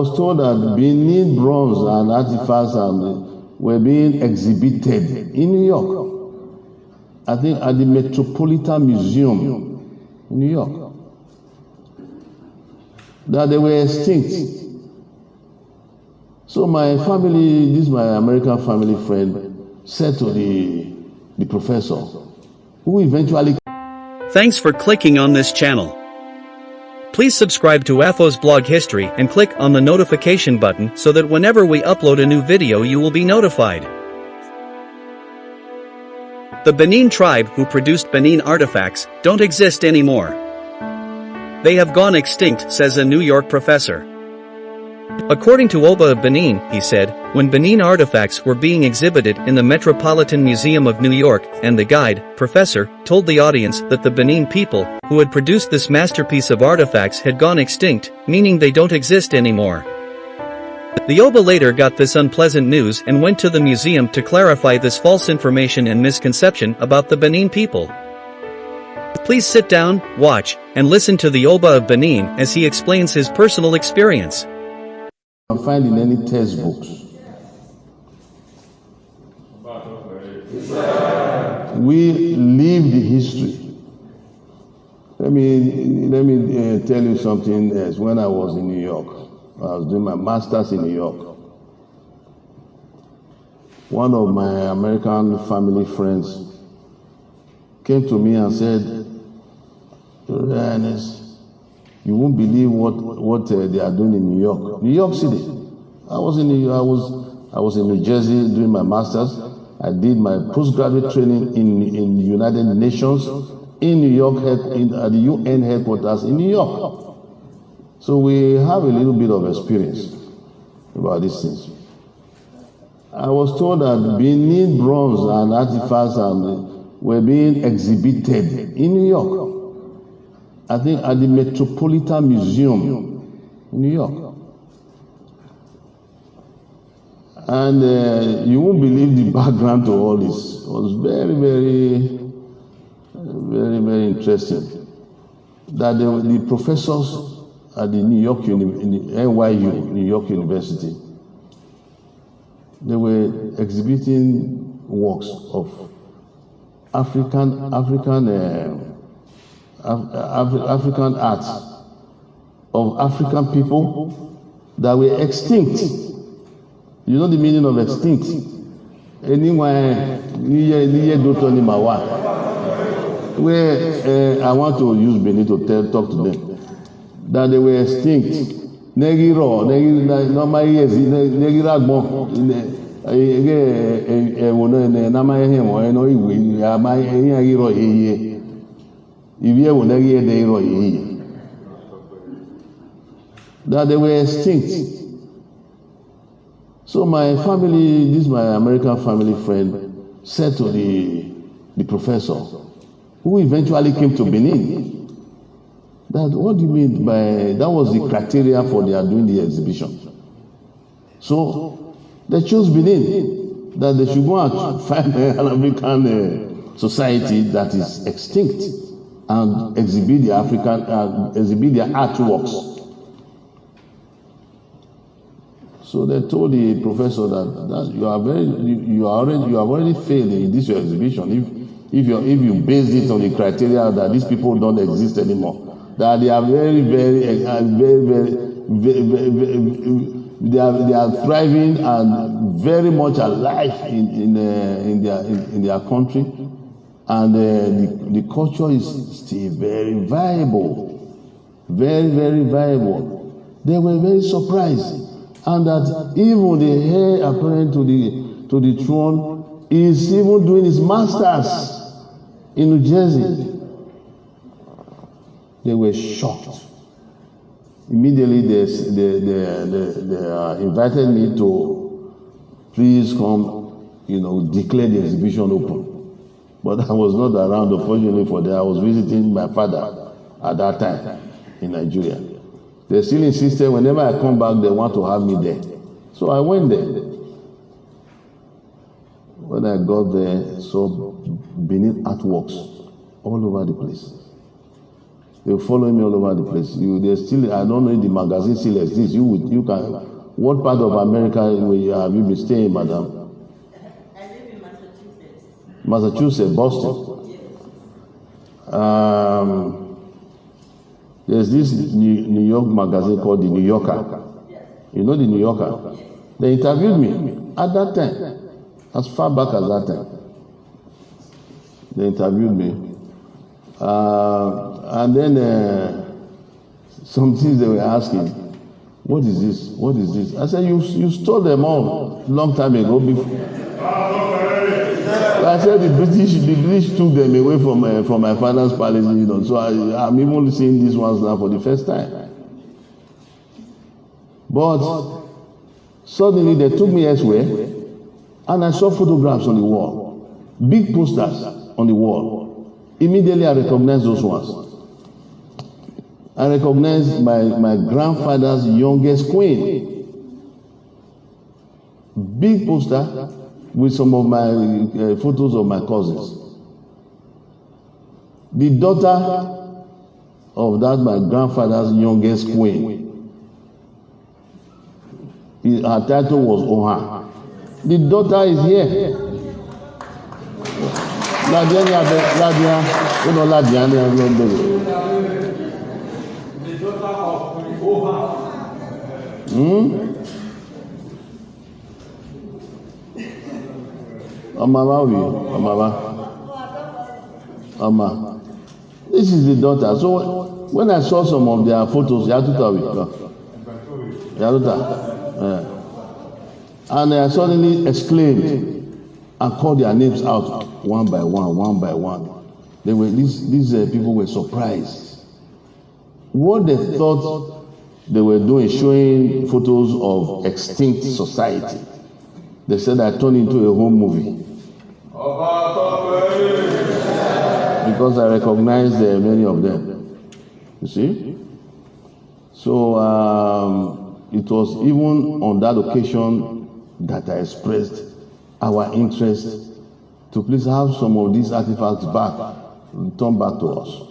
was told that Benin bronze and artifacts were being exhibited in New York. I think at the Metropolitan Museum in New York. That they were extinct. So my family, this my American family friend, said to the professor, who eventually... Thanks for clicking on this channel. Please subscribe to AFO's blog history and click on the notification button so that whenever we upload a new video you will be notified. The Benin Tribe who produced Benin artifacts don't exist anymore. They have gone extinct, says a New York professor. According to Oba of Benin, he said, when Benin artifacts were being exhibited in the Metropolitan Museum of New York, and the guide, professor, told the audience that the Benin people, who had produced this masterpiece of artifacts had gone extinct, meaning they don't exist anymore. The Oba later got this unpleasant news and went to the museum to clarify this false information and misconception about the Benin people. Please sit down, watch, and listen to the Oba of Benin as he explains his personal experience. Find in any textbooks. We live the history. Let me tell you something else. When I was in New York, I was doing my master's in New York. One of my American family friends came to me and said, "Your Highness, you won't believe what they are doing in New York City." I was in New Jersey doing my masters. I did my postgraduate training in the United Nations in New York, at the UN headquarters in New York. So we have a little bit of experience about these things. I was told that Benin bronze and artifacts were being exhibited in New York. I think at the Metropolitan Museum in New York. And you won't believe the background to all this. It was very, very, very, very interesting. That the professors at the NYU, New York University, they were exhibiting works of African arts of African people that were extinct. You know the meaning of extinct? Where I want to use Benin to talk to them. That they were extinct. That they were extinct. So my family, this my American family friend, said to the professor, who eventually came to Benin, that what do you mean by that was the criteria for their doing the exhibition. So they chose Benin, that they should go and find an African society that is extinct and exhibit their artworks. So they told the professor that you have already failed in this your exhibition if you base it on the criteria that these people don't exist anymore, that they are very they are thriving and very much alive in their country, and the culture is still very viable, very viable. They were very surprised. And that even the heir apparent to the throne is even doing his masters in New Jersey. They were shocked. Immediately they invited me to please come, declare the exhibition open. But I was not around, unfortunately for that. I was visiting my father at that time in Nigeria. They still insisted whenever I come back, they want to have me there. So I went there. When I got there, saw Benin artworks all over the place. They follow me all over the place. They still, I don't know if the magazine still exists. You can. What part of America have you been staying, madam? I live in Massachusetts. Massachusetts, Boston. There's this New York magazine called the New Yorker. You know the New Yorker? They interviewed me at that time, as far back as that time. They interviewed me. And then some things they were asking, what is this? What is this? I said, you stole them all long time ago. I said the British took them away from my father's palace, you know. So I'm even seeing these ones now for the first time. But suddenly they took me elsewhere, and I saw photographs on the wall, big posters on the wall. Immediately I recognized those ones. I recognized my grandfather's youngest queen. Big poster with some of my photos of my cousins. The daughter of that my grandfather's youngest queen. Her title was Oha. The daughter is here. The daughter of Oha. This is the daughter. So when I saw some of their photos, and I suddenly exclaimed and called their names out one by one. These people were surprised. What they thought they were doing, showing photos of extinct society. They said I turned into a home movie. Because I recognized many of them. You see? So it was even on that occasion that I expressed our interest to please have some of these artifacts back, returned back to us.